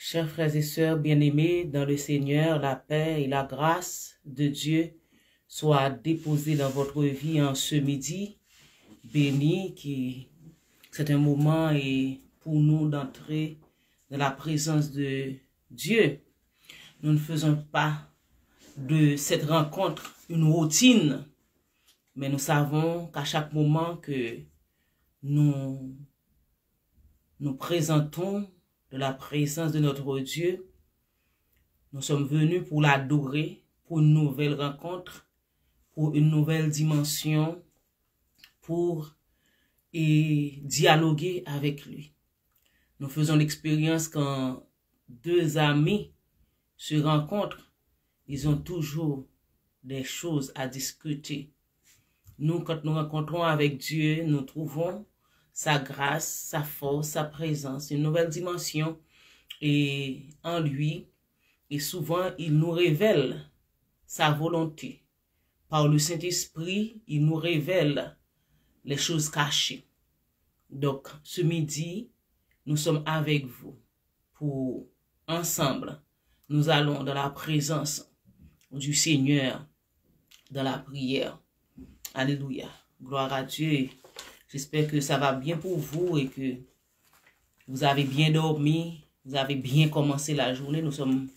Chers frères et sœurs bien-aimés dans le Seigneur, la paix et la grâce de Dieu soient déposées dans votre vie en ce midi béni, qui c'est un moment et pour nous d'entrer dans la présence de Dieu. Nous ne faisons pas de cette rencontre une routine, mais nous savons qu'à chaque moment que nous présentons de la présence de notre Dieu, nous sommes venus pour l'adorer, pour une nouvelle rencontre, pour une nouvelle dimension, pour dialoguer avec lui. Nous faisons l'expérience quand deux amis se rencontrent, ils ont toujours des choses à discuter. Nous, quand nous rencontrons avec Dieu, nous trouvons sa grâce, sa force, sa présence, une nouvelle dimension et en lui. Et souvent, il nous révèle sa volonté. Par le Saint-Esprit, il nous révèle les choses cachées. Donc, ce midi, nous sommes avec vous pour, ensemble, nous allons dans la présence du Seigneur, dans la prière. Alléluia. Gloire à Dieu. J'espère que ça va bien pour vous et que vous avez bien dormi, vous avez bien commencé la journée. Nous sommes,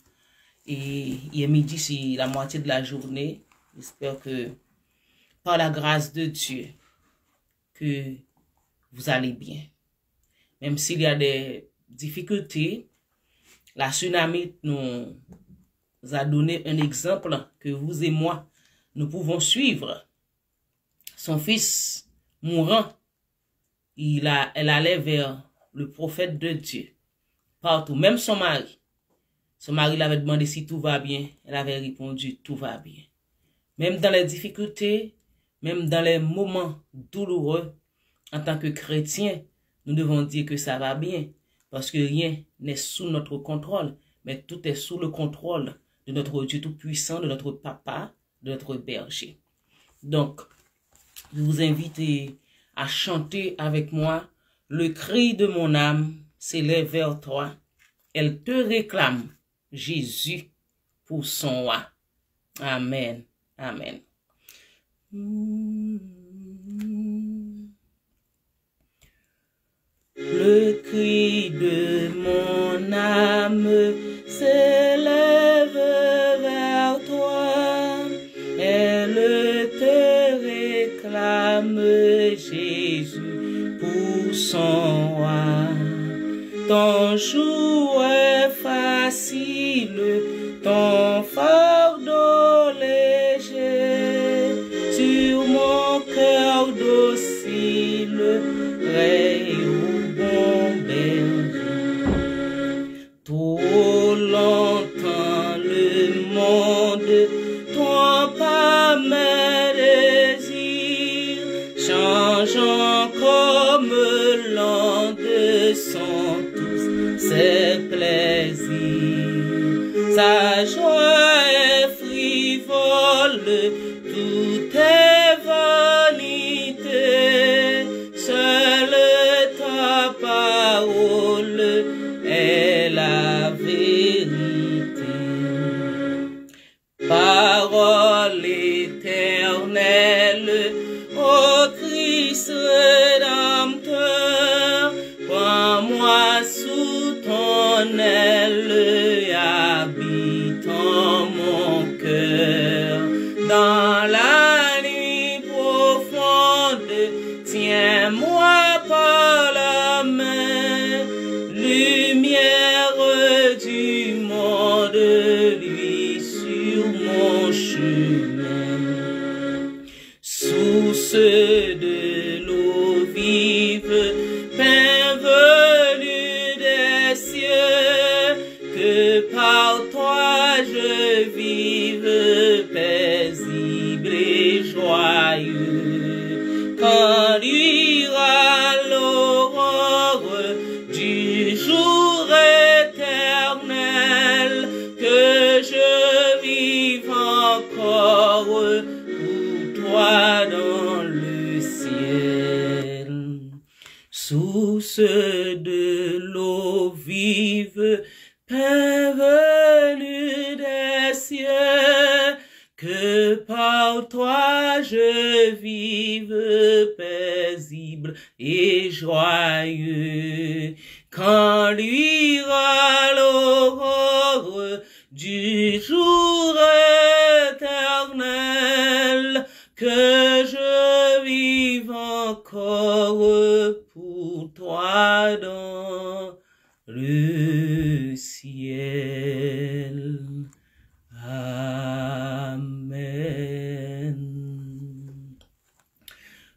et hier midi, c'est la moitié de la journée. J'espère que par la grâce de Dieu, que vous allez bien. Même s'il y a des difficultés, la tsunami nous a donné un exemple que vous et moi, nous pouvons suivre. Son fils mourant, elle allait vers le prophète de Dieu, partout, même son mari. Son mari l'avait demandé si tout va bien, elle avait répondu tout va bien. Même dans les difficultés, même dans les moments douloureux, en tant que chrétien, nous devons dire que ça va bien, parce que rien n'est sous notre contrôle, mais tout est sous le contrôle de notre Dieu Tout-Puissant, de notre Papa, de notre berger. Donc, je vous invite à chanter avec moi. Le cri de mon âme s'élève vers toi. Elle te réclame, Jésus, pour son roi. Amen. Amen. Le cri de mon âme s'élève vers toi. Elle te réclame, Jésus, pour son roi. Ton joug est facile, ton fardeau léger, sur mon cœur docile, règne au bon berger. Trop longtemps le monde, toi pas mes désirs, changeant comme l'onde sont tous ses plaisirs. Sa joie est frivole, tout est vanité, seule ta parole est la vérité. Parole éternelle, ô Christ rédempteur, prends-moi sous ton aile, habite en mon cœur. Dans la nuit profonde, tiens-moi par la main, lumière du monde, lui sur mon chemin. Source de l'eau vive, pain venu des cieux, que par toi je vive paisible et joyeux. Quand luira l'aurore du jour éternel, que je vive encore pour toi dans le ciel. Source de l'eau vive, pain venu des cieux, que par toi je vive paisible et joyeux. Quand luira l'aurore du jour éternel, que je vive encore pour toi dans le ciel. Amen.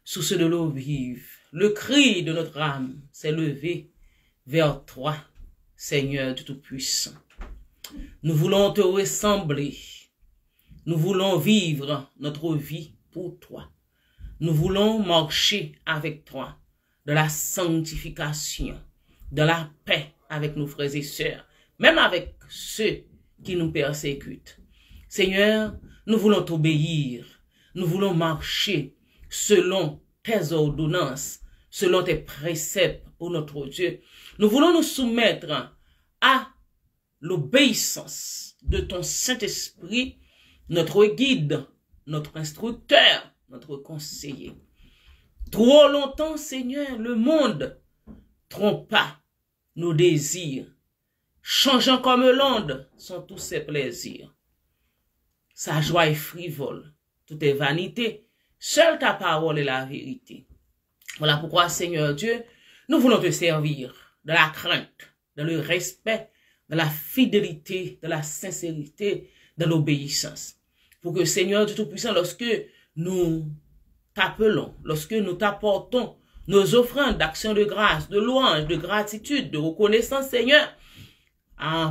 Source de l'eau vive, le cri de notre âme s'est levé vers toi, Seigneur du Tout-Puissant. Nous voulons te ressembler. Nous voulons vivre notre vie pour toi. Nous voulons marcher avec toi de la sanctification, de la paix avec nos frères et sœurs, même avec ceux qui nous persécutent. Seigneur, nous voulons t'obéir. Nous voulons marcher selon tes ordonnances, selon tes préceptes, ô notre Dieu. Nous voulons nous soumettre à l'obéissance de ton Saint-Esprit, notre guide, notre instructeur, notre conseiller. Trop longtemps, Seigneur, le monde trompa nos désirs. Changeant comme l'onde sont tous ses plaisirs. Sa joie est frivole, tout est vanité. Seule ta parole est la vérité. Voilà pourquoi, Seigneur Dieu, nous voulons te servir de la crainte, de le respect, de la fidélité, de la sincérité, de l'obéissance. Pour que, Seigneur Dieu Tout-Puissant, lorsque nous t'appelons, lorsque nous t'apportons nos offrandes d'action de grâce, de louange, de gratitude, de reconnaissance, Seigneur,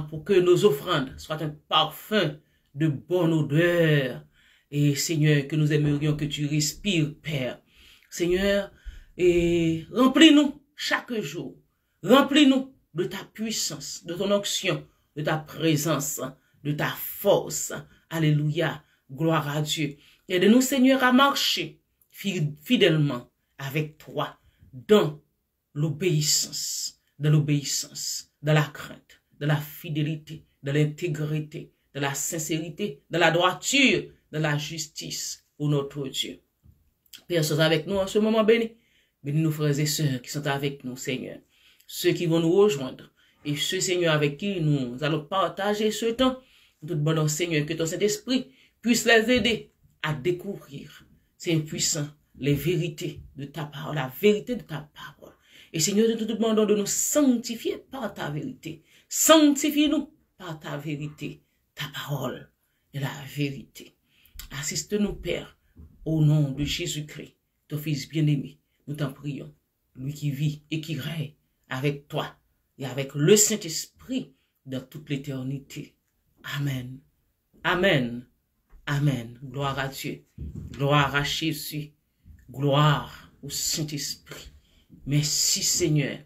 pour que nos offrandes soient un parfum de bonne odeur. Et Seigneur, que nous aimerions que tu respires, Père. Seigneur, et remplis-nous chaque jour. Remplis-nous de ta puissance, de ton onction, de ta présence, de ta force. Alléluia. Gloire à Dieu. Aide-nous, Seigneur, à marcher fidèlement avec toi dans l'obéissance, de la crainte, de la fidélité, de l'intégrité, de la sincérité, de la droiture, de la justice, ô notre Dieu. Père, sois avec nous en ce moment béni. Bénis nos frères et sœurs qui sont avec nous, Seigneur. Ceux qui vont nous rejoindre et ceux, Seigneur, avec qui nous allons partager ce temps. Nous te demandons, Seigneur, que ton Saint-Esprit puisse les aider à découvrir, Seigneur puissant, les vérités de ta parole, la vérité de ta parole. Et Seigneur, nous te demandons de nous sanctifier par ta vérité. Sanctifie-nous par ta vérité, ta parole et la vérité. Assiste-nous, Père, au nom de Jésus-Christ, ton Fils bien-aimé. Nous t'en prions, lui qui vit et qui règne avec toi et avec le Saint-Esprit dans toute l'éternité. Amen. Amen. Amen. Gloire à Dieu. Gloire à Jésus. Gloire au Saint-Esprit. Merci Seigneur.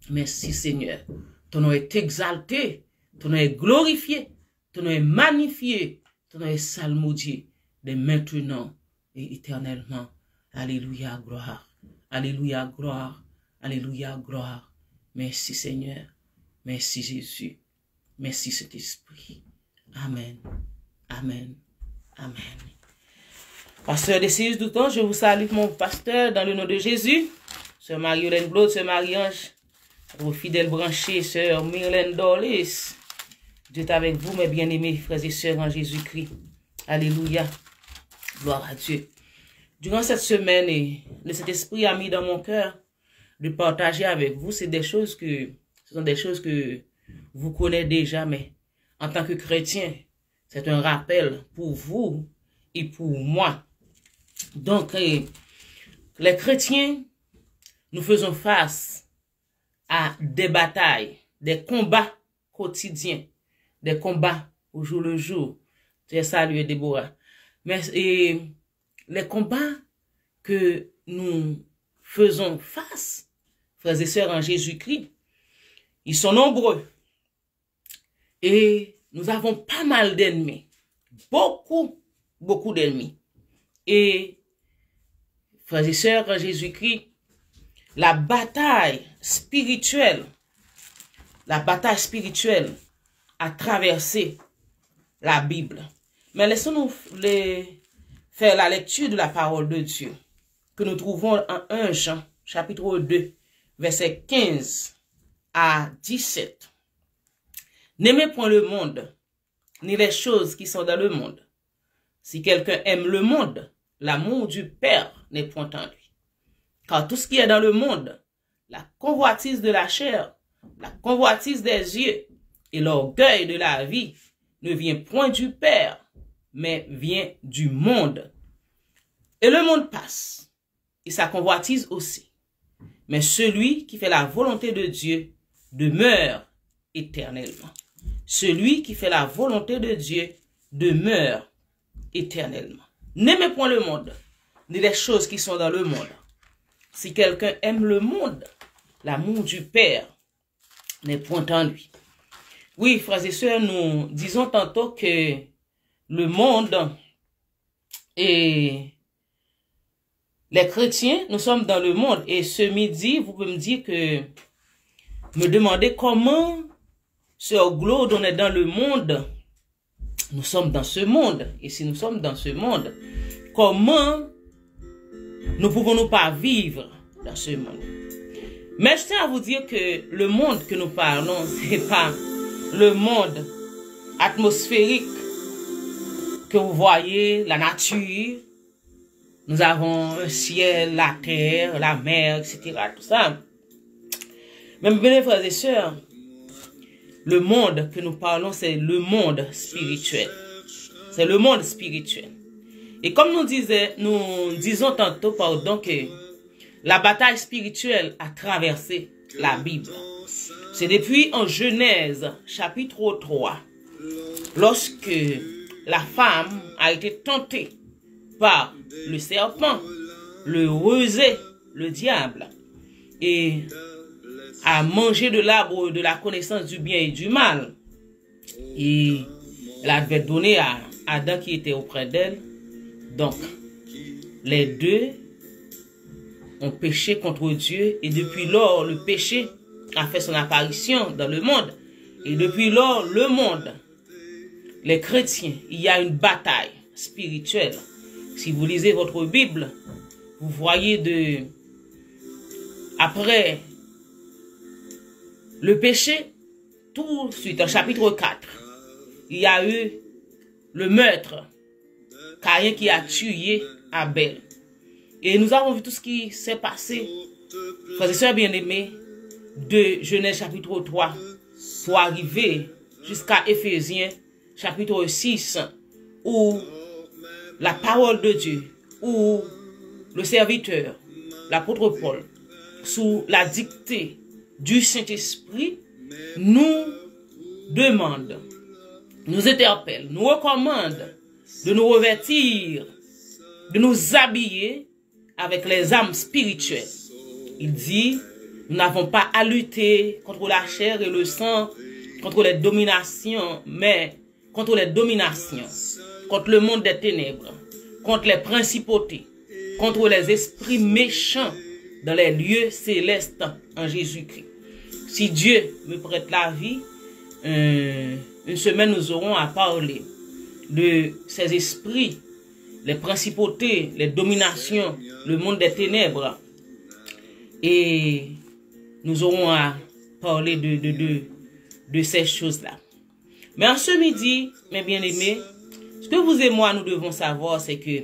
Merci Seigneur. Ton nom est exalté. Ton nom est glorifié. Ton nom est magnifié. Ton nom est salmodié. Dès maintenant et éternellement. Alléluia, gloire. Alléluia, gloire. Alléluia, gloire. Merci Seigneur. Merci Jésus. Merci Saint-Esprit. Amen. Amen. Amen. Pasteur Décise du temps, je vous salue mon pasteur dans le nom de Jésus. Sœur Marie-Hélène Blot, Sœur Marie-Ange, vos fidèles branchés, Sœur Myrlène Dorlis. Dieu est avec vous, mes bien-aimés frères et sœurs en Jésus-Christ. Alléluia. Gloire à Dieu. Durant cette semaine, le Saint-Esprit a mis dans mon cœur de partager avec vous. Ce sont des choses que vous connaissez déjà, mais en tant que chrétien, c'est un rappel pour vous et pour moi. Donc, les chrétiens, nous faisons face à des batailles, des combats quotidiens, des combats au jour le jour. J'ai salué Déborah. Mais les combats que nous faisons face, frères et sœurs en Jésus-Christ, ils sont nombreux. Et nous avons pas mal d'ennemis. Beaucoup d'ennemis. Et, frères et sœurs en Jésus-Christ, la bataille spirituelle à traverser la Bible. Mais laissons-nous faire la lecture de la parole de Dieu que nous trouvons en 1 Jean, chapitre 2, verset 15 à 17. N'aimez point le monde, ni les choses qui sont dans le monde. Si quelqu'un aime le monde, l'amour du Père n'est point en lui. Car tout ce qui est dans le monde, la convoitise de la chair, la convoitise des yeux et l'orgueil de la vie, ne vient point du Père, mais vient du monde. Et le monde passe, et sa convoitise aussi. Mais celui qui fait la volonté de Dieu demeure éternellement. Celui qui fait la volonté de Dieu demeure éternellement. N'aimez point le monde, ni les choses qui sont dans le monde. Si quelqu'un aime le monde, l'amour du Père n'est point en lui. Oui, frères et sœurs, nous disons tantôt que le monde et les chrétiens, nous sommes dans le monde. Et ce midi, vous pouvez me demander comment, sur Glaude, on est dans le monde. Nous sommes dans ce monde. Et si nous sommes dans ce monde, comment nous pouvons-nous pas vivre dans ce monde? Mais je tiens à vous dire que le monde que nous parlons, c'est pas le monde atmosphérique que vous voyez, la nature. Nous avons un ciel, la terre, la mer, etc. Tout ça. Même bien, frères et sœurs, le monde que nous parlons, c'est le monde spirituel. C'est le monde spirituel. Et comme nous disons tantôt, pardon, que la bataille spirituelle a traversé la Bible. C'est depuis en Genèse, chapitre 3, lorsque la femme a été tentée par le serpent, le rusé, le diable, et a mangé de l'arbre de la connaissance du bien et du mal. Et elle avait donné à Adam qui était auprès d'elle. Donc, les deux ont péché contre Dieu et depuis lors, le péché a fait son apparition dans le monde. Et depuis lors, le monde, les chrétiens, il y a une bataille spirituelle. Si vous lisez votre Bible, vous voyez après le péché, tout de suite, en chapitre 4, il y a eu le meurtre, Caïn qui a tué Abel. Et nous avons vu tout ce qui s'est passé, frères et sœurs bien-aimés, de Genèse chapitre 3 pour arriver jusqu'à Éphésiens chapitre 6, où la parole de Dieu, où le serviteur, l'apôtre Paul, sous la dictée du Saint-Esprit, nous demande, nous interpelle, nous recommande de nous revêtir, de nous habiller avec les âmes spirituelles. Il dit, nous n'avons pas à lutter contre la chair et le sang, contre les dominations, mais contre les dominations, contre le monde des ténèbres, contre les principautés, contre les esprits méchants dans les lieux célestes en Jésus-Christ. Si Dieu me prête la vie, une semaine nous aurons à parler de ces esprits, les principautés, les dominations, le monde des ténèbres. Et nous aurons à parler de ces choses-là. Mais en ce midi, mes bien-aimés, ce que vous et moi nous devons savoir, c'est que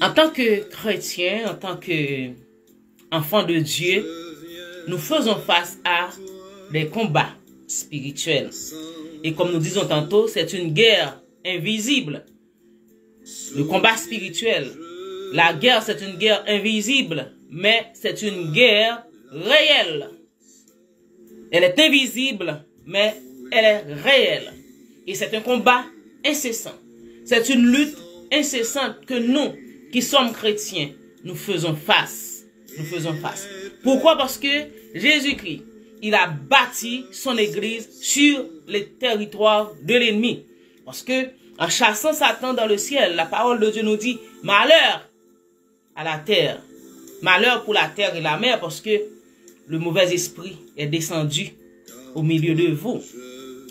en tant que chrétiens, en tant qu'enfants de Dieu, nous faisons face à des combats spirituels. Et comme nous disons tantôt, c'est une guerre invisible. Le combat spirituel, la guerre, c'est une guerre invisible, mais c'est une guerre réelle. Elle est invisible, mais elle est réelle. Et c'est un combat incessant. C'est une lutte incessante que nous, qui sommes chrétiens, nous faisons face. Nous faisons face. Pourquoi? Parce que Jésus-Christ, il a bâti son église sur les territoires de l'ennemi. Parce que, en chassant Satan dans le ciel, la parole de Dieu nous dit, malheur à la terre. Malheur pour la terre et la mer, parce que le mauvais esprit est descendu au milieu de vous.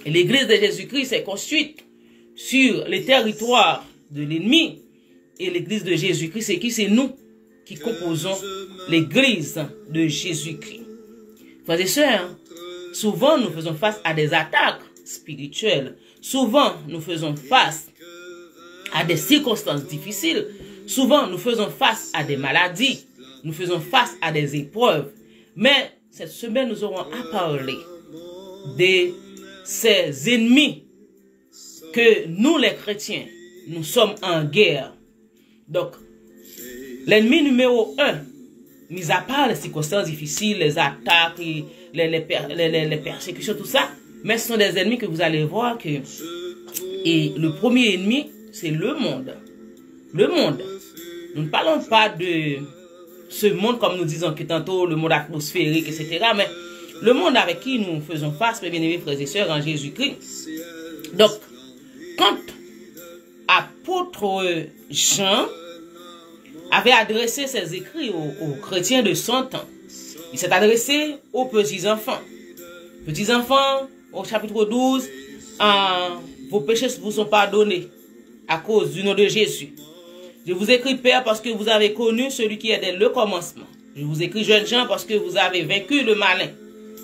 Et l'église de Jésus-Christ s'est construite sur les territoires de l'ennemi. Et l'église de Jésus-Christ, c'est qui? C'est nous qui composons l'église de Jésus-Christ. Frères et sœurs, souvent nous faisons face à des attaques spirituelles. Souvent nous faisons face à des circonstances difficiles. Souvent nous faisons face à des maladies. Nous faisons face à des épreuves. Mais cette semaine, nous aurons à parler de ces ennemis que nous, les chrétiens, nous sommes en guerre. Donc, l'ennemi numéro 1, mis à part les circonstances difficiles, les attaques, les persécutions, tout ça, mais ce sont des ennemis que vous allez voir que... Et le premier ennemi, c'est le monde. Le monde. Nous ne parlons pas de ce monde, comme nous disons que tantôt, le monde atmosphérique, etc. Mais le monde avec qui nous faisons face, mes bien-aimés frères et sœurs, en Jésus-Christ. Donc, quand apôtre Jean avait adressé ses écrits aux chrétiens de son temps, il s'est adressé aux petits-enfants. Petits-enfants, au chapitre 12, vos péchés vous sont pardonnés à cause du nom de Jésus. Je vous écris, Père, parce que vous avez connu celui qui est dès le commencement. Je vous écris, jeunes gens, parce que vous avez vaincu le malin.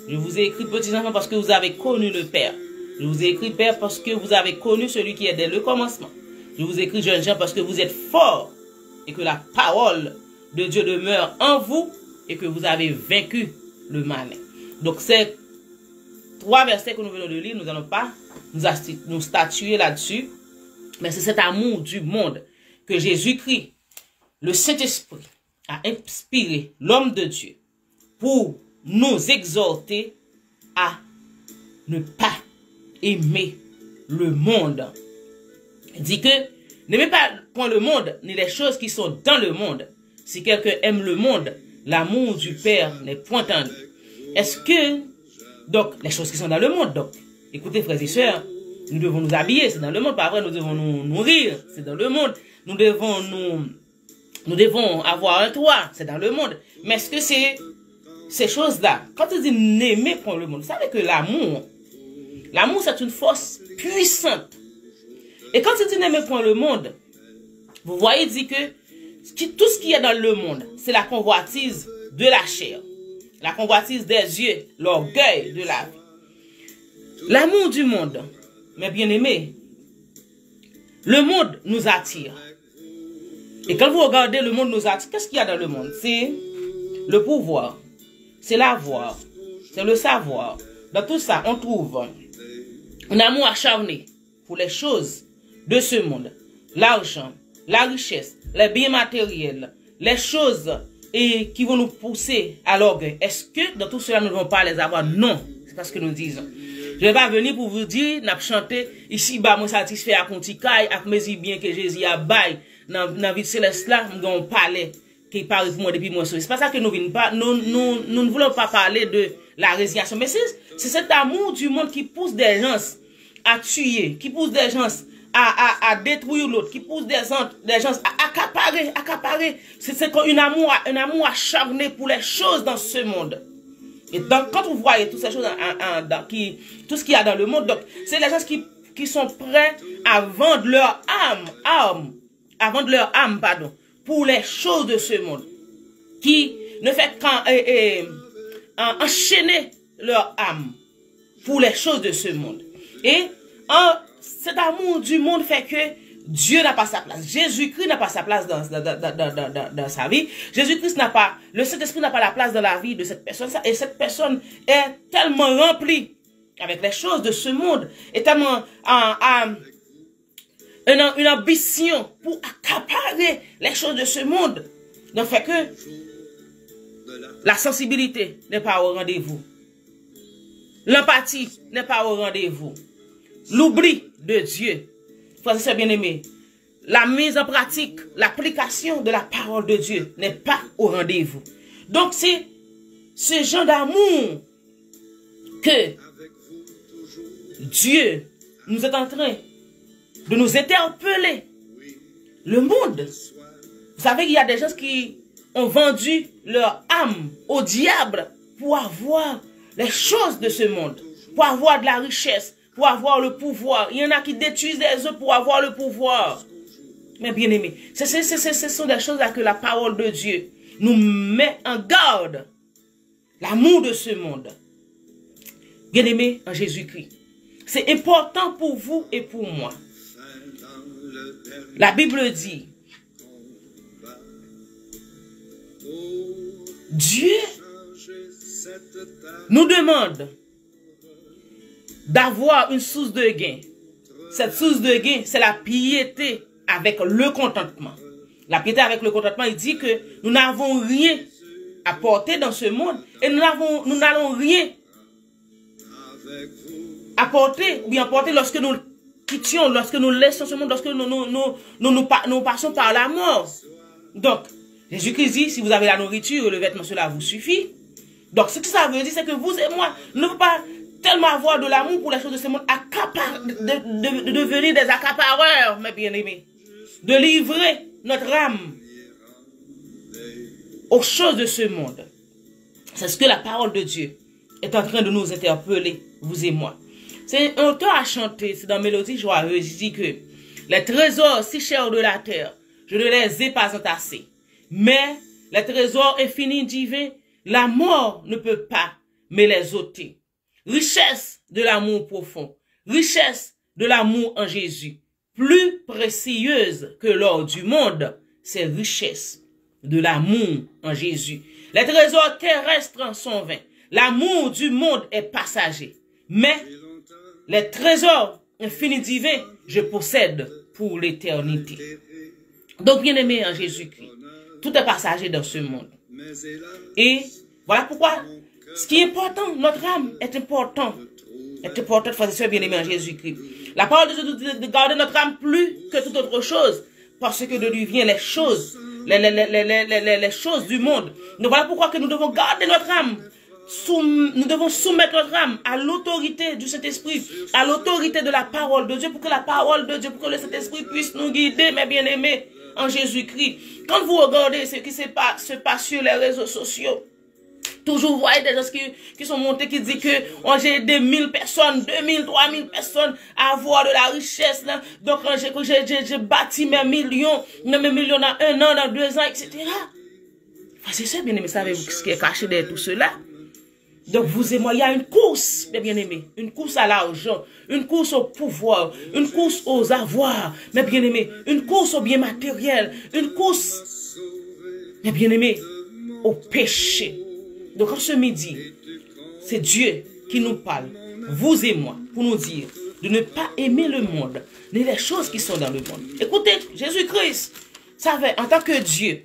Je vous ai écrit, petits-enfants, parce que vous avez connu le Père. Je vous ai écrit, Père, parce que vous avez connu celui qui est dès le commencement. Je vous écris, jeunes gens, parce que vous êtes forts et que la parole de Dieu demeure en vous et que vous avez vaincu le malin. Donc, c'est 3 versets que nous venons de lire. Nous n'allons pas nous statuer là-dessus. Mais c'est cet amour du monde que Jésus-Christ, le Saint-Esprit, a inspiré l'homme de Dieu pour nous exhorter à ne pas aimer le monde. Il dit que n'aimez pas point le monde, ni les choses qui sont dans le monde. Si quelqu'un aime le monde, l'amour du Père n'est point en lui. Est-ce que, donc, les choses qui sont dans le monde, donc, écoutez frères et sœurs, nous devons nous habiller, c'est dans le monde, pas vrai, nous devons nous nourrir, c'est dans le monde. Nous devons avoir un toit, c'est dans le monde. Mais est-ce que c'est ces choses-là, quand il dit n'aimer point le monde, vous savez que l'amour c'est une force puissante. Et quand il dit n'aimer point le monde, vous voyez, il dit que tout ce qu'il y a dans le monde, c'est la convoitise de la chair, la convoitise des yeux, l'orgueil de la vie. L'amour du monde, mes bien-aimés, le monde nous attire. Et quand vous regardez le monde nous attire, qu'est-ce qu'il y a dans le monde? C'est le pouvoir, c'est l'avoir, c'est le savoir. Dans tout ça, on trouve un amour acharné pour les choses de ce monde. L'argent, la richesse, les biens matériels, les choses qui vont nous pousser à l'orgueil. Est-ce que dans tout cela, nous ne devons pas les avoir? Non, c'est pas ce que nous disons. Je ne vais pas venir pour vous dire, n'a chanté ici, bah, moi satisfait à Conticaille, à mes bien que Jésus a bail, dans la vie de céleste là, nous avons parlé, qui parle pour moi depuis moi. C'est pas ça que nous venons pas, nous ne voulons pas parler de la résignation, mais c'est cet amour du monde qui pousse des gens à tuer, qui pousse des gens à détruire l'autre, qui pousse des gens à accaparer. C'est un amour acharné pour les choses dans ce monde. Et donc, quand vous voyez toutes ces choses, tout ce qu'il y a dans le monde, c'est les gens qui sont prêts à vendre leur âme, pour les choses de ce monde, qui ne fait qu'enchaîner leur âme pour les choses de ce monde. Et cet amour du monde fait que Dieu n'a pas sa place. Jésus-Christ n'a pas sa place dans sa vie. Jésus-Christ n'a pas, le Saint-Esprit n'a pas la place dans la vie de cette personne. Et cette personne est tellement remplie avec les choses de ce monde, est tellement une ambition pour accaparer les choses de ce monde. Donc fait que la sensibilité n'est pas au rendez-vous. L'empathie n'est pas au rendez-vous. L'oubli de Dieu. Frères et sœurs bien-aimés, la mise en pratique, l'application de la parole de Dieu n'est pas au rendez-vous. Donc c'est ce genre d'amour que Dieu nous est en train de nous interpeller. Le monde. Vous savez qu'il y a des gens qui ont vendu leur âme au diable pour avoir les choses de ce monde, pour avoir de la richesse, pour avoir le pouvoir. Il y en a qui détruisent les autres pour avoir le pouvoir. Mais bien aimé, ce sont des choses là que la parole de Dieu nous met en garde. L'amour de ce monde. Bien aimé en Jésus-Christ. C'est important pour vous et pour moi. La Bible dit, Dieu nous demande d'avoir une source de gain. Cette source de gain, c'est la piété avec le contentement. La piété avec le contentement, il dit que nous n'avons rien à porter dans ce monde et nous n'allons rien apporter ou bien apporter lorsque nous quittions, lorsque nous laissons ce monde, lorsque nous passons par la mort. Donc, Jésus-Christ dit, si vous avez la nourriture, le vêtement, cela vous suffit. Donc, ce que ça veut dire, c'est que vous et moi ne pouvons pas tellement avoir de l'amour pour les choses de ce monde, de devenir des accapareurs, mes bien-aimés, de livrer notre âme aux choses de ce monde. C'est ce que la parole de Dieu est en train de nous interpeller, vous et moi. C'est un auteur à chanter, c'est dans Mélodie joyeuse, il dit que les trésors si chers de la terre, je ne les ai pas entassés. Mais les trésors infinis divins, la mort ne peut pas me les ôter. Richesse de l'amour profond, richesse de l'amour en Jésus, plus précieuse que l'or du monde, c'est richesse de l'amour en Jésus. Les trésors terrestres sont vains, l'amour du monde est passager, mais les trésors infinis divins, je possède pour l'éternité. Donc, bien aimé en Jésus-Christ, tout est passager dans ce monde. Et voilà pourquoi, ce qui est important, notre âme est importante. Est importante, frères et sœurs bien-aimés en Jésus-Christ. La parole de Dieu nous dit de garder notre âme plus que toute autre chose, parce que de lui viennent les choses, les choses du monde. Donc voilà pourquoi que nous devons garder notre âme. Nous devons soumettre notre âme à l'autorité du Saint-Esprit, à l'autorité de la parole de Dieu, pour que la parole de Dieu, pour que le Saint-Esprit puisse nous guider, mes bien-aimés, en Jésus-Christ. Quand vous regardez ce qui se passe sur les réseaux sociaux, toujours vous voyez des gens qui sont montés, qui disent que j'ai aidé 1000 personnes, 2000, 3000 personnes à avoir de la richesse, là. Donc j'ai bâti mes millions dans 1 an, dans 2 ans, etc. C'est ça, bien-aimés, savez-vous ce qui est caché derrière tout cela? Donc vous et moi, il y a une course, mes bien-aimés, une course à l'argent, une course au pouvoir, une course aux avoirs, mes bien-aimés, une course au bien matériel, une course, mes bien-aimés, au péché. Donc en ce midi, c'est Dieu qui nous parle, vous et moi, pour nous dire de ne pas aimer le monde, ni les choses qui sont dans le monde. Écoutez, Jésus-Christ savait, en tant que Dieu,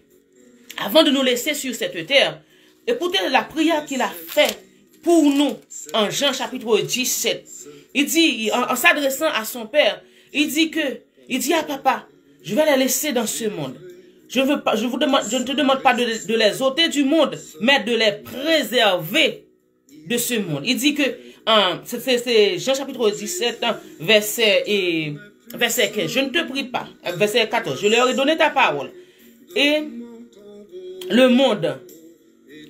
avant de nous laisser sur cette terre, écoutez la prière qu'il a faite pour nous en Jean chapitre 17. Il dit, en s'adressant à son Père, il dit à Papa, je vais les laisser dans ce monde. Je ne te demande pas de les ôter du monde, mais de les préserver de ce monde. Il dit que, c'est Jean chapitre 17, verset 15, je ne te prie pas, verset 14, je leur ai donné ta parole. Et le monde,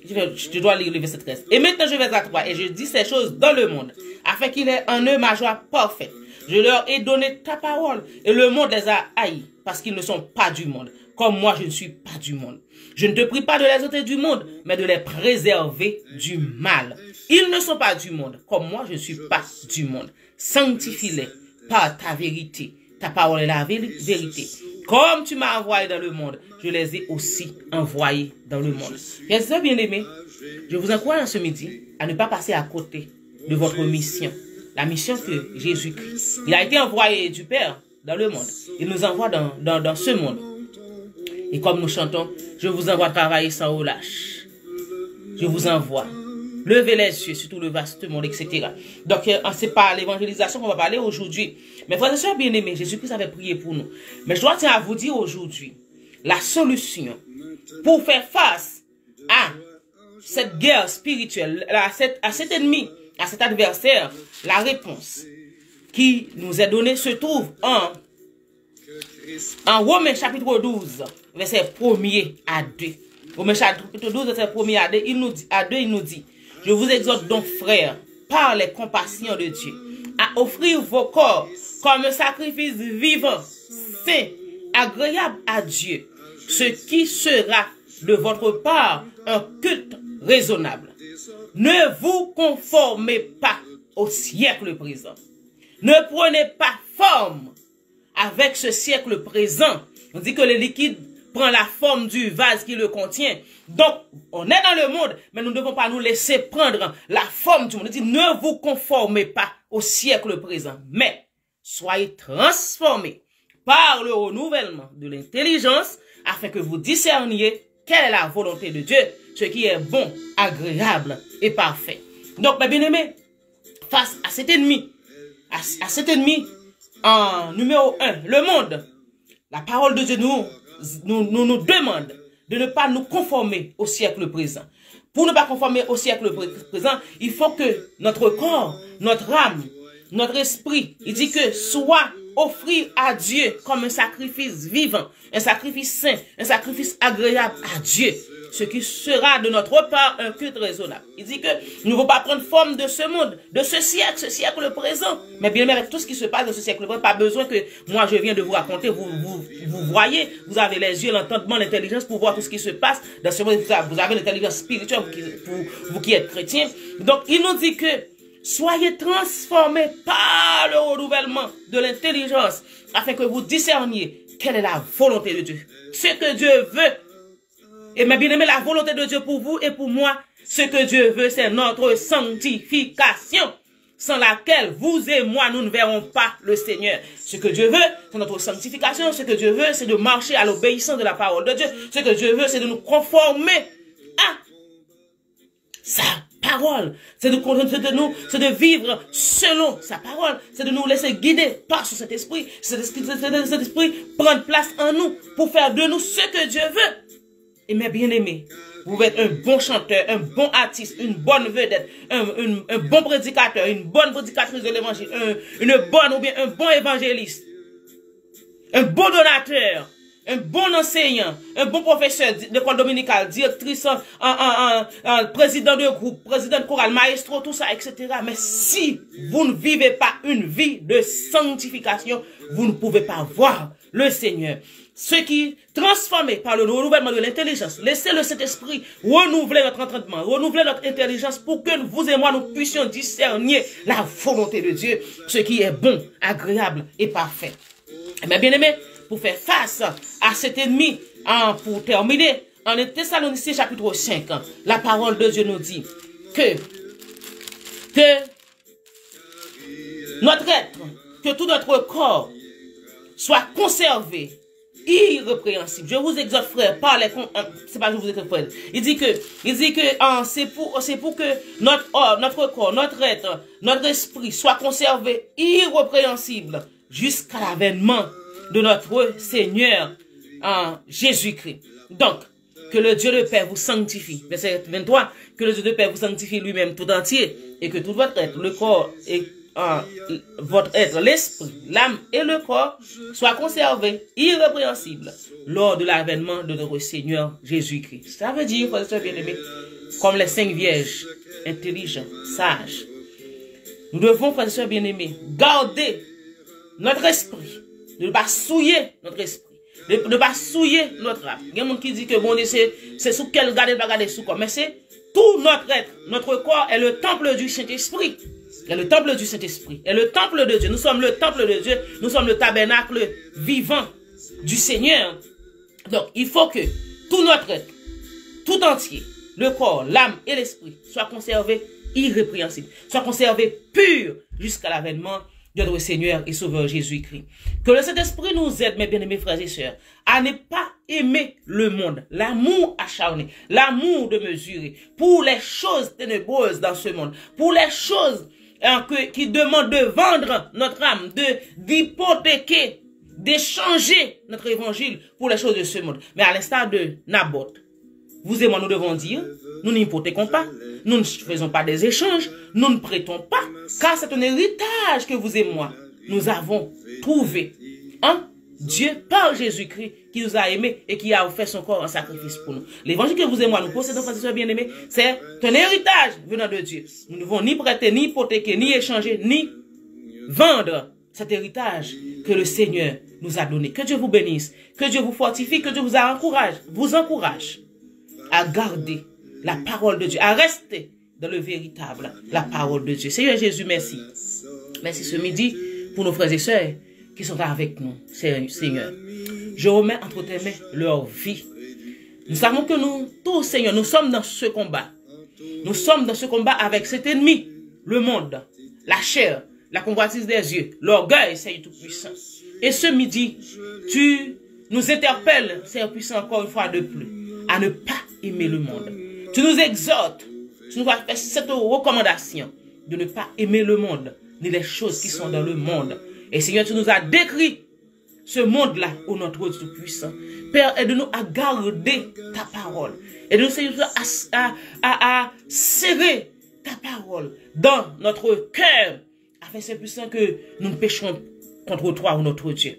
je dois lire le verset 13. Et maintenant je vais à toi et je dis ces choses dans le monde, afin qu'il ait en eux ma joie parfaite. Je leur ai donné ta parole et le monde les a haïs, parce qu'ils ne sont pas du monde, comme moi je ne suis pas du monde. Je ne te prie pas de les ôter du monde, mais de les préserver du mal. Ils ne sont pas du monde, comme moi je ne suis pas du monde. Sanctifie-les par ta vérité. Ta parole est la vérité. Comme tu m'as envoyé dans le monde, je les ai aussi envoyés dans le monde. Bien aimés, je vous encourage ce midi à ne pas passer à côté de votre mission. La mission que Jésus-Christ, il a été envoyé du Père dans le monde. Il nous envoie dans ce monde. Et comme nous chantons, je vous envoie travailler sans relâche. Je vous envoie. Levez les yeux sur tout le vaste monde, etc. Donc, c'est pas l'évangélisation qu'on va parler aujourd'hui. Mais frères et sœurs bien-aimés, Jésus-Christ avait prié pour nous. Mais je dois à vous dire aujourd'hui, la solution pour faire face à cette guerre spirituelle, à cet ennemi, à cet adversaire, la réponse qui nous est donnée se trouve en Romains chapitre 12, verset 1er à 2. Romains chapitre 12, verset 1er à 2, il nous dit, je vous exhorte donc, frères, par les compassions de Dieu, à offrir vos corps comme un sacrifice vivant, saint, agréable à Dieu, ce qui sera de votre part un culte raisonnable. Ne vous conformez pas au siècle présent. Ne prenez pas forme avec ce siècle présent. On dit que le liquide prend la forme du vase qui le contient. Donc, on est dans le monde, mais nous ne devons pas nous laisser prendre la forme du monde. On dit, ne vous conformez pas au siècle présent, mais soyez transformés par le renouvellement de l'intelligence afin que vous discerniez quelle est la volonté de Dieu, ce qui est bon, agréable et parfait. Donc, mes bien-aimés, face à cet ennemi, en numéro 1, le monde, la parole de Dieu nous demande de ne pas nous conformer au siècle présent. Pour ne pas conformer au siècle présent, il faut que notre corps, notre âme, notre esprit, il dit que soit offrir à Dieu comme un sacrifice vivant, un sacrifice saint, un sacrifice agréable à Dieu, ce qui sera de notre part un culte raisonnable. Il dit que nous ne devons pas prendre forme de ce monde, de ce siècle présent. Mais bien avec tout ce qui se passe dans ce siècle présent, pas besoin que moi je viens de vous raconter, vous voyez, vous avez les yeux, l'entendement, l'intelligence pour voir tout ce qui se passe dans ce monde. Vous avez l'intelligence spirituelle, vous qui êtes chrétiens. Donc il nous dit que soyez transformés par le renouvellement de l'intelligence afin que vous discerniez quelle est la volonté de Dieu. Ce que Dieu veut. Et mes bien-aimés, la volonté de Dieu pour vous et pour moi, ce que Dieu veut, c'est notre sanctification, sans laquelle vous et moi, nous ne verrons pas le Seigneur. Ce que Dieu veut, c'est notre sanctification. Ce que Dieu veut, c'est de marcher à l'obéissance de la parole de Dieu. Ce que Dieu veut, c'est de nous conformer à sa parole. C'est de vivre selon sa parole. C'est de nous laisser guider par cet esprit. Cet esprit prendre place en nous pour faire de nous ce que Dieu veut. Et mes bien-aimés, vous êtes un bon chanteur, un bon artiste, une bonne vedette, un bon prédicateur, une bonne prédicatrice de l'évangile, une bonne ou bien un bon évangéliste, un bon donateur, un bon enseignant, un bon professeur d'école dominicale, directrice, président de groupe, président de chorale, maestro, tout ça, etc. Mais si vous ne vivez pas une vie de sanctification, vous ne pouvez pas voir le Seigneur. Ce qui, transformé par le renouvellement de l'intelligence, laissez le Saint-Esprit renouveler notre entendement, renouveler notre intelligence pour que vous et moi, nous puissions discerner la volonté de Dieu, ce qui est bon, agréable et parfait. Mais bien aimé, pour faire face à cet ennemi, pour terminer, en Thessaloniciens chapitre 5, la parole de Dieu nous dit que notre être, que tout notre corps soit conservé irrépréhensible. Je vous exhorte, frère, c'est pas je vous exhorte, frère. Il dit que c'est pour que notre corps, notre être, notre esprit soit conservé irrépréhensible jusqu'à l'avènement de notre Seigneur en Jésus-Christ. Donc, que le Dieu de paix vous sanctifie. Verset 23, que le Dieu de paix vous sanctifie lui-même tout entier et que tout votre être, le corps et votre être, l'esprit, l'âme et le corps soient conservés irrépréhensibles lors de l'avènement de notre Seigneur Jésus-Christ. Ça veut dire, frères et sœurs bien-aimés, comme les 5 vierges, intelligents, sages, nous devons, frères et sœurs bien-aimés, garder notre esprit, de ne pas souiller notre esprit, de ne pas souiller notre âme. Il y a des gens qui disent que bon, c'est sous quel garder, pas garder sous quoi, mais c'est tout notre être, notre corps est le temple du Saint-Esprit. Et le temple du Saint-Esprit. Et le temple de Dieu. Nous sommes le temple de Dieu. Nous sommes le tabernacle vivant du Seigneur. Donc, il faut que tout notre être, tout entier, le corps, l'âme et l'esprit, soient conservés irrépréhensibles. Soient conservés purs jusqu'à l'avènement de notre Seigneur et Sauveur Jésus-Christ. Que le Saint-Esprit nous aide, mes bien-aimés frères et sœurs, à ne pas aimer le monde, l'amour acharné, l'amour de mesurer, pour les choses ténébreuses dans ce monde, pour les choses qui demande de vendre notre âme, d'hypothéquer, d'échanger notre évangile pour les choses de ce monde. Mais à l'instar de Naboth, vous et moi, nous devons dire, nous n'hypothéquons pas, nous ne faisons pas des échanges, nous ne prêtons pas, car c'est un héritage que vous et moi, nous avons trouvé en Dieu par Jésus-Christ qui nous a aimés et qui a offert son corps en sacrifice pour nous. L'évangile que vous et moi nous possédons, frères et sœurs bien-aimés, c'est un héritage venant de Dieu. Nous ne devons ni prêter, ni hypothéquer, ni échanger, ni vendre cet héritage que le Seigneur nous a donné. Que Dieu vous bénisse, que Dieu vous fortifie, que Dieu vous encourage à garder la parole de Dieu, à rester dans le véritable, la parole de Dieu. Seigneur Jésus, merci. Merci ce midi pour nos frères et sœurs qui sont avec nous, Seigneur. Je remets entre tes mains leur vie. Nous savons que nous, tous, Seigneur, nous sommes dans ce combat. Nous sommes dans ce combat avec cet ennemi, le monde, la chair, la convoitise des yeux, l'orgueil, Seigneur Tout-Puissant. Et ce midi, tu nous interpelles, Seigneur Puissant, encore une fois de plus, à ne pas aimer le monde. Tu nous exhortes, tu nous as fait cette recommandation de ne pas aimer le monde, ni les choses qui sont dans le monde. Et Seigneur, tu nous as décrit ce monde-là au notre Dieu Tout-Puissant. Père, aide-nous à garder ta parole. Aide-nous, Seigneur, à serrer ta parole dans notre cœur, afin, c'est puissant que nous ne pécherons contre toi, ou notre Dieu.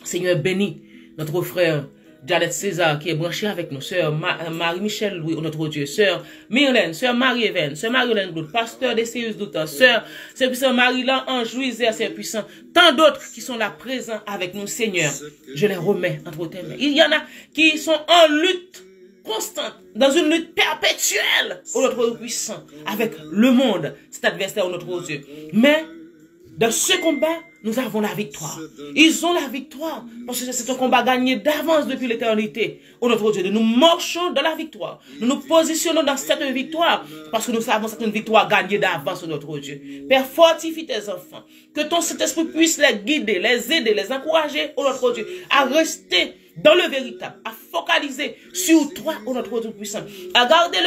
Seigneur, bénis notre frère Janet César qui est branché avec nous, sœur Marie-Michel Louis, notre Dieu, sœur Myrlène, sœur Marie-Even, sœur Marie-Hélène Bloud, pasteur des Sirius Doutan, sœur puissant Marie-Lan Ange Louisière, c'est puissant, tant d'autres qui sont là présents avec nous, Seigneur, je les remets entre tes mains. Il y en a qui sont en lutte constante, dans une lutte perpétuelle, au notre puissant, avec le monde, cet adversaire, au notre Dieu. Mais, dans ce combat, nous avons la victoire. Ils ont la victoire, parce que c'est un combat gagné d'avance depuis l'éternité. Au notre Dieu, nous marchons dans la victoire. Nous nous positionnons dans cette victoire, parce que nous savons que c'est une victoire gagnée d'avance, au notre Dieu. Père, fortifie tes enfants. Que ton Saint-Esprit puisse les guider, les aider, les encourager, au notre Dieu, à rester dans le véritable, à focaliser sur toi, ô notre Dieu puissant, à garder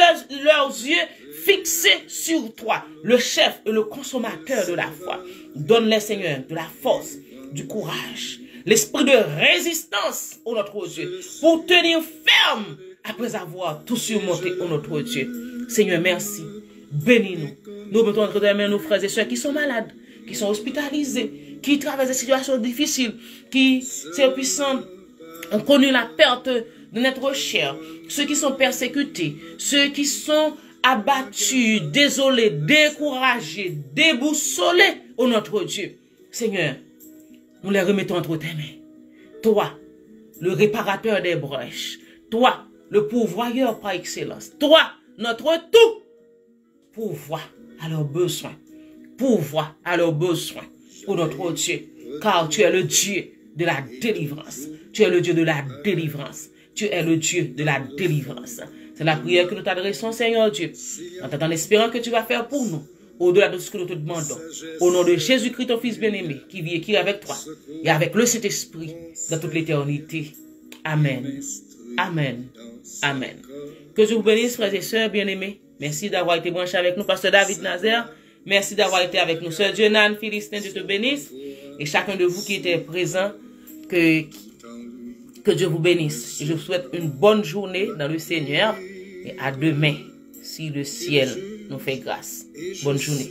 leurs yeux fixés sur toi, le chef et le consommateur de la foi. Donne-les, Seigneur, de la force, du courage, l'esprit de résistance, ô notre Dieu, pour tenir ferme après avoir tout surmonté, ô notre Dieu. Seigneur, merci. Bénis-nous. Nous mettons entre tes mains nos frères et sœurs qui sont malades, qui sont hospitalisés, qui traversent des situations difficiles, qui, Seigneur puissant, ont connu la perte de notre chair, ceux qui sont persécutés, ceux qui sont abattus, désolés, découragés, déboussolés, ô notre Dieu. Seigneur, nous les remettons entre tes mains. Toi, le réparateur des brèches, toi, le pourvoyeur par excellence, toi, notre tout, pourvois à leurs besoins, pourvois à leurs besoins, ô notre Dieu, car tu es le Dieu de la délivrance. Tu es le Dieu de la délivrance. Tu es le Dieu de la délivrance. C'est la prière que nous t'adressons, Seigneur Dieu, en espérant que tu vas faire pour nous, au-delà de ce que nous te demandons. Au nom de Jésus-Christ, ton Fils bien-aimé, qui vit et qui est avec toi, et avec le Saint-Esprit, dans toute l'éternité. Amen. Amen. Amen. Que je vous bénisse, frères et sœurs bien-aimés. Merci d'avoir été branchés avec nous, Pasteur David Nazaire. Merci d'avoir été avec nous, Sœur Dionan Philistin, Dieu te bénisse. Et chacun de vous qui était présent, que Dieu vous bénisse. Et je vous souhaite une bonne journée dans le Seigneur. Et à demain, si le ciel nous fait grâce. Bonne journée.